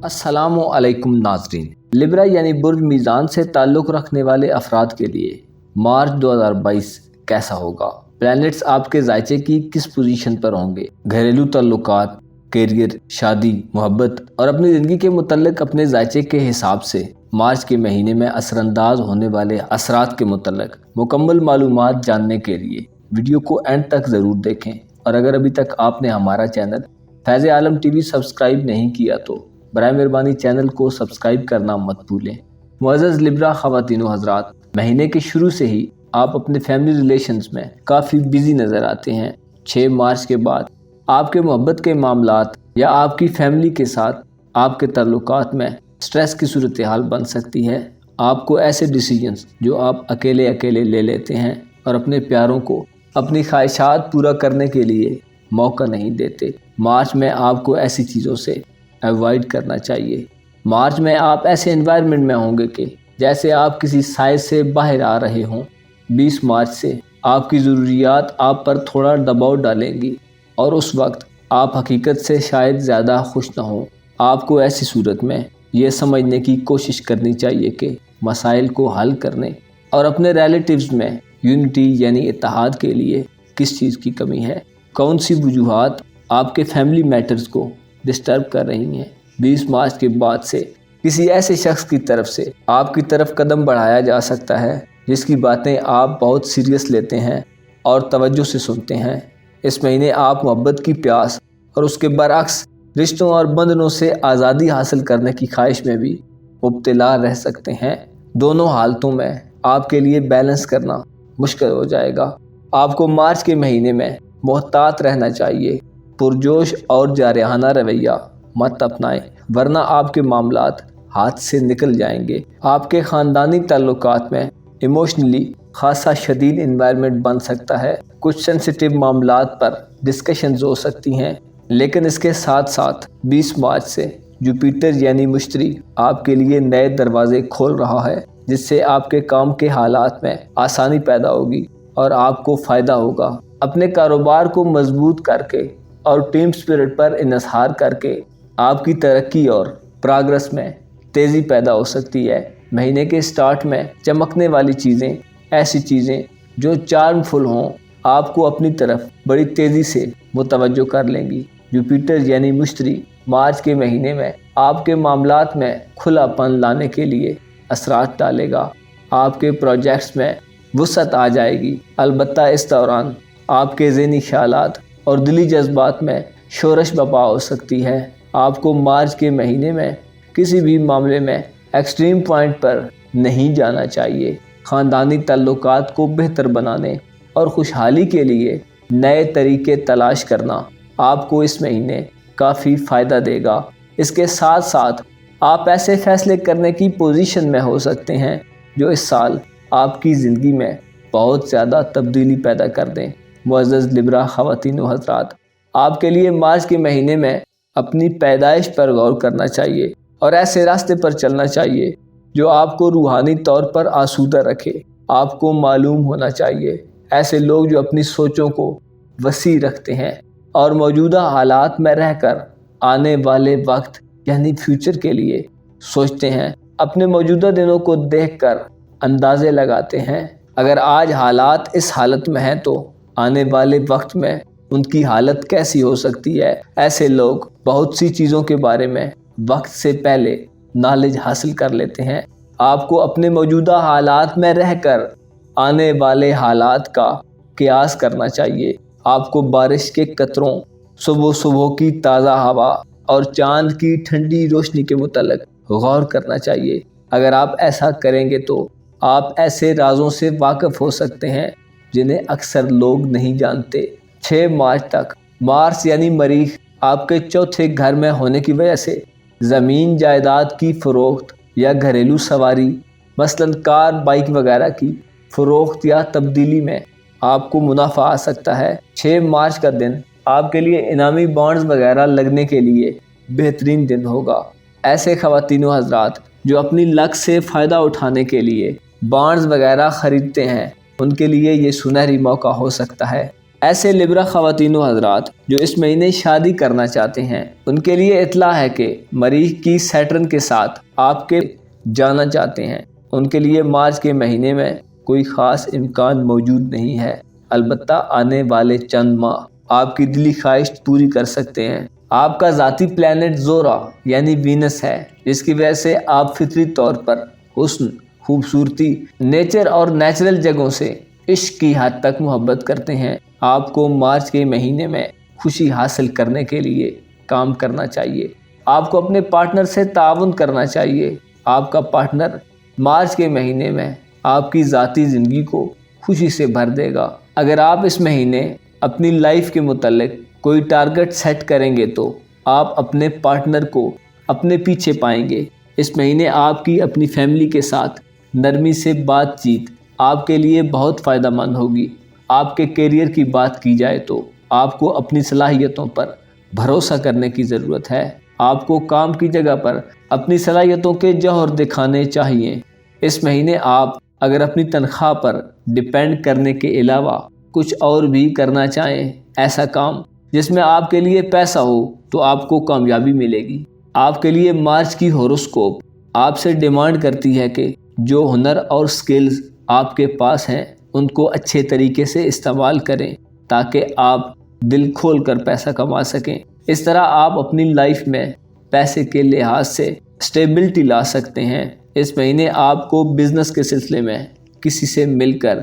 السلام علیکم ناظرین۔ لبرا یعنی برج میزان سے تعلق رکھنے والے افراد کے لیے مارچ 2022 کیسا ہوگا؟ پلانٹس آپ کے ذائچے کی کس پوزیشن پر ہوں گے؟ گھریلو تعلقات، کیریئر، شادی، محبت اور اپنی زندگی کے متعلق اپنے ذائچے کے حساب سے مارچ کے مہینے میں اثر انداز ہونے والے اثرات کے متعلق مکمل معلومات جاننے کے لیے ویڈیو کو اینڈ تک ضرور دیکھیں، اور اگر ابھی تک آپ نے ہمارا چینل فیض عالم ٹی وی سبسکرائب نہیں کیا تو برائے مہربانی چینل کو سبسکرائب کرنا مت بھولیں۔ معزز لبرا خواتین و حضرات، مہینے کے شروع سے ہی آپ اپنے فیملی ریلیشنز میں کافی بزی نظر آتے ہیں۔ 6 مارچ کے بعد آپ کے محبت کے معاملات یا آپ کی فیملی کے ساتھ آپ کے تعلقات میں سٹریس کی صورتحال بن سکتی ہے۔ آپ کو ایسے ڈیسیجنز جو آپ اکیلے لے لیتے ہیں اور اپنے پیاروں کو اپنی خواہشات پورا کرنے کے لیے موقع نہیں دیتے۔ مارچ میں آپ کو ایسی چیزوں سے ایوائڈ کرنا چاہیے۔ مارچ میں آپ ایسے انوائرمنٹ میں ہوں گے کہ جیسے آپ کسی سائز سے باہر آ رہے ہوں۔ 20 مارچ سے آپ کی ضروریات آپ پر تھوڑا دباؤ ڈالیں گی اور اس وقت آپ حقیقت سے شاید زیادہ خوش نہ ہوں۔ آپ کو ایسی صورت میں یہ سمجھنے کی کوشش کرنی چاہیے کہ مسائل کو حل کرنے اور اپنے ریلیٹیوز میں یونٹی یعنی اتحاد کے لیے کس چیز کی کمی ہے، کون سی وجوہات آپ کے فیملی میٹرز کو ڈسٹرب کر رہی ہیں۔ 20 مارچ کے بعد سے کسی ایسے شخص کی طرف سے آپ کی طرف قدم بڑھایا جا سکتا ہے جس کی باتیں آپ بہت سیریس لیتے ہیں اور توجہ سے سنتے ہیں۔ اس مہینے آپ محبت کی پیاس اور اس کے برعکس رشتوں اور بندھنوں سے آزادی حاصل کرنے کی خواہش میں بھی مبتلا رہ سکتے ہیں۔ دونوں حالتوں میں آپ کے لیے بیلنس کرنا مشکل ہو جائے گا۔ آپ کو مارچ کے مہینے میں محتاط رہنا چاہیے۔ پرجوش اور جارحانہ رویہ مت اپنائیں ورنہ آپ کے معاملات ہاتھ سے نکل جائیں گے۔ آپ کے خاندانی تعلقات میں ایموشنلی خاصا شدید انوائرمنٹ بن سکتا ہے۔ کچھ سینسیٹیو معاملات پر ڈسکشنز ہو سکتی ہیں، لیکن اس کے ساتھ ساتھ 20 مارچ سے جوپیٹر یعنی مشتری آپ کے لیے نئے دروازے کھول رہا ہے، جس سے آپ کے کام کے حالات میں آسانی پیدا ہوگی اور آپ کو فائدہ ہوگا۔ اپنے کاروبار کو مضبوط کر کے اور ٹیم اسپرٹ پر انحصار کر کے آپ کی ترقی اور پراگرس میں تیزی پیدا ہو سکتی ہے۔ مہینے کے سٹارٹ میں چمکنے والی چیزیں، ایسی چیزیں جو چارم فل ہوں، آپ کو اپنی طرف بڑی تیزی سے متوجہ کر لیں گی۔ جوپیٹر یعنی مشتری مارچ کے مہینے میں آپ کے معاملات میں کھلا پن لانے کے لیے اثرات ڈالے گا۔ آپ کے پروجیکٹس میں وسعت آ جائے گی، البتہ اس دوران آپ کے ذہنی خیالات اور دلی جذبات میں شورش برپا ہو سکتی ہے۔ آپ کو مارچ کے مہینے میں کسی بھی معاملے میں ایکسٹریم پوائنٹ پر نہیں جانا چاہیے۔ خاندانی تعلقات کو بہتر بنانے اور خوشحالی کے لیے نئے طریقے تلاش کرنا آپ کو اس مہینے کافی فائدہ دے گا۔ اس کے ساتھ ساتھ آپ ایسے فیصلے کرنے کی پوزیشن میں ہو سکتے ہیں جو اس سال آپ کی زندگی میں بہت زیادہ تبدیلی پیدا کر دیں۔ معزز لبرا خواتین و حضرات، آپ کے لیے مارچ کے مہینے میں اپنی پیدائش پر غور کرنا چاہیے اور ایسے راستے پر چلنا چاہیے جو آپ کو روحانی طور پر آسودہ رکھے۔ آپ کو معلوم ہونا چاہیے ایسے لوگ جو اپنی سوچوں کو وسیع رکھتے ہیں اور موجودہ حالات میں رہ کر آنے والے وقت یعنی فیوچر کے لیے سوچتے ہیں، اپنے موجودہ دنوں کو دیکھ کر اندازے لگاتے ہیں۔ اگر آج حالات اس حالت میں ہیں تو آنے والے وقت میں ان کی حالت کیسی ہو سکتی ہے۔ ایسے لوگ بہت سی چیزوں کے بارے میں وقت سے پہلے نالج حاصل کر لیتے ہیں۔ آپ کو اپنے موجودہ حالات میں رہ کر آنے والے حالات کا قیاس کرنا چاہیے۔ آپ کو بارش کے قطروں، صبح کی تازہ ہوا اور چاند کی ٹھنڈی روشنی کے متعلق غور کرنا چاہیے۔ اگر آپ ایسا کریں گے تو آپ ایسے رازوں سے واقف ہو سکتے ہیں جنہیں اکثر لوگ نہیں جانتے۔ 6 مارچ تک مارس یعنی مریخ آپ کے چوتھے گھر میں ہونے کی وجہ سے زمین جائیداد کی فروخت یا گھریلو سواری مثلاً کار، بائک وغیرہ کی فروخت یا تبدیلی میں آپ کو منافع آ سکتا ہے۔ 6 مارچ کا دن آپ کے لیے انعامی بانڈز وغیرہ لگنے کے لیے بہترین دن ہوگا۔ ایسے خواتین و حضرات جو اپنی لک سے فائدہ اٹھانے کے لیے بانڈز وغیرہ خریدتے ہیں، ان کے لیے یہ سنہری موقع ہو سکتا ہے۔ ایسے لبرا خواتین و حضرات جو اس مہینے شادی کرنا چاہتے ہیں، ان کے لیے اطلاع ہے کہ مریخ کی سیٹرن کے ساتھ آپ کے جانا چاہتے ہیں۔ ان کے لیے مارچ کے مہینے میں کوئی خاص امکان موجود نہیں ہے، البتہ آنے والے چند ماہ آپ کی دلی خواہش پوری کر سکتے ہیں۔ آپ کا ذاتی پلینٹ زورا یعنی وینس ہے، جس کی وجہ سے آپ فطری طور پر حسن، خوبصورتی، نیچر اور نیچرل جگہوں سے عشق کی حد تک محبت کرتے ہیں۔ آپ کو مارچ کے مہینے میں خوشی حاصل کرنے کے لیے کام کرنا چاہیے۔ آپ کو اپنے پارٹنر سے تعاون کرنا چاہیے۔ آپ کا پارٹنر مارچ کے مہینے میں آپ کی ذاتی زندگی کو خوشی سے بھر دے گا۔ اگر آپ اس مہینے اپنی لائف کے متعلق کوئی ٹارگٹ سیٹ کریں گے تو آپ اپنے پارٹنر کو اپنے پیچھے پائیں گے۔ اس مہینے آپ کی اپنی فیملی کے ساتھ نرمی سے بات چیت آپ کے لیے بہت فائدہ مند ہوگی۔ آپ کے کیریئر کی بات کی جائے تو آپ کو اپنی صلاحیتوں پر بھروسہ کرنے کی ضرورت ہے۔ آپ کو کام کی جگہ پر اپنی صلاحیتوں کے جوہر دکھانے چاہیے۔ اس مہینے آپ اگر اپنی تنخواہ پر ڈیپینڈ کرنے کے علاوہ کچھ اور بھی کرنا چاہیں، ایسا کام جس میں آپ کے لیے پیسہ ہو، تو آپ کو کامیابی ملے گی۔ آپ کے لیے مارچ کی ہوروسکوپ آپ سے ڈیمانڈ کرتی ہے کہ جو ہنر اور سکلز آپ کے پاس ہیں ان کو اچھے طریقے سے استعمال کریں تاکہ آپ دل کھول کر پیسہ کما سکیں۔ اس طرح آپ اپنی لائف میں پیسے کے لحاظ سے اسٹیبلٹی لا سکتے ہیں۔ اس مہینے آپ کو بزنس کے سلسلے میں کسی سے مل کر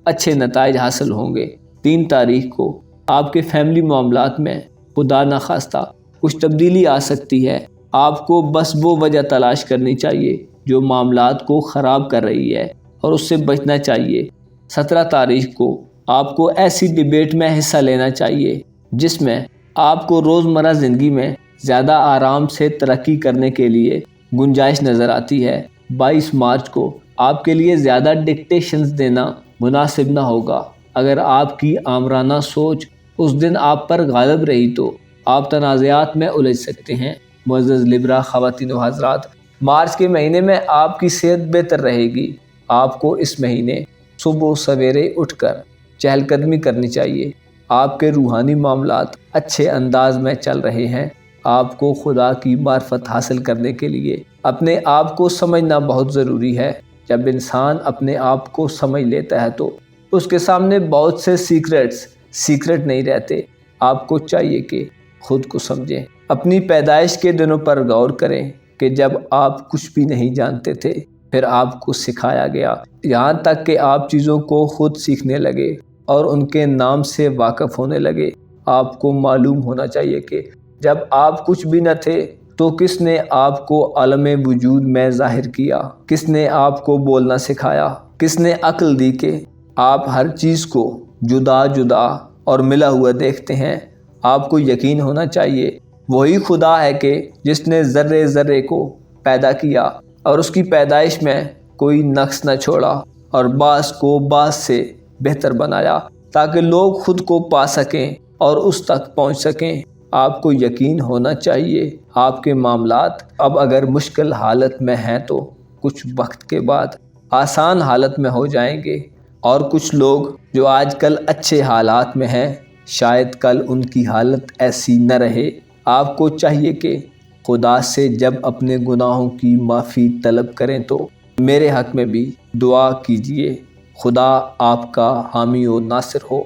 اچھے نتائج حاصل ہوں گے۔ 3 تاریخ کو آپ کے فیملی معاملات میں خدا نخواستہ کچھ تبدیلی آ سکتی ہے۔ آپ کو بس وہ وجہ تلاش کرنی چاہیے جو معاملات کو خراب کر رہی ہے اور اس سے بچنا چاہیے۔ 17 تاریخ کو آپ کو ایسی ڈیبیٹ میں حصہ لینا چاہیے جس میں آپ کو روزمرہ زندگی میں زیادہ آرام سے ترقی کرنے کے لیے گنجائش نظر آتی ہے۔ 22 مارچ کو آپ کے لیے زیادہ ڈکٹیشنز دینا مناسب نہ ہوگا۔ اگر آپ کی آمرانہ سوچ اس دن آپ پر غالب رہی تو آپ تنازعات میں الجھ سکتے ہیں۔ معزز لبرا خواتین و حضرات، مارچ کے مہینے میں آپ کی صحت بہتر رہے گی۔ آپ کو اس مہینے صبح سویرے اٹھ کر چہل قدمی کرنی چاہیے۔ آپ کے روحانی معاملات اچھے انداز میں چل رہے ہیں۔ آپ کو خدا کی معرفت حاصل کرنے کے لیے اپنے آپ کو سمجھنا بہت ضروری ہے۔ جب انسان اپنے آپ کو سمجھ لیتا ہے تو اس کے سامنے بہت سے سیکرٹ نہیں رہتے۔ آپ کو چاہیے کہ خود کو سمجھیں۔ اپنی پیدائش کے دنوں پر غور کریں کہ جب آپ کچھ بھی نہیں جانتے تھے، پھر آپ کو سکھایا گیا، یہاں تک کہ آپ چیزوں کو خود سیکھنے لگے اور ان کے نام سے واقف ہونے لگے۔ آپ کو معلوم ہونا چاہیے کہ جب آپ کچھ بھی نہ تھے تو کس نے آپ کو عالم وجود میں ظاہر کیا، کس نے آپ کو بولنا سکھایا، کس نے عقل دی کہ آپ ہر چیز کو جدا جدا اور ملا ہوا دیکھتے ہیں۔ آپ کو یقین ہونا چاہیے وہی خدا ہے کہ جس نے ذرے ذرے کو پیدا کیا اور اس کی پیدائش میں کوئی نقص نہ چھوڑا اور بعض کو بعض سے بہتر بنایا تاکہ لوگ خود کو پا سکیں اور اس تک پہنچ سکیں۔ آپ کو یقین ہونا چاہیے آپ کے معاملات اب اگر مشکل حالت میں ہیں تو کچھ وقت کے بعد آسان حالت میں ہو جائیں گے، اور کچھ لوگ جو آج کل اچھے حالات میں ہیں شاید کل ان کی حالت ایسی نہ رہے۔ آپ کو چاہیے کہ خدا سے جب اپنے گناہوں کی معافی طلب کریں تو میرے حق میں بھی دعا کیجیے۔ خدا آپ کا حامی و ناصر ہو۔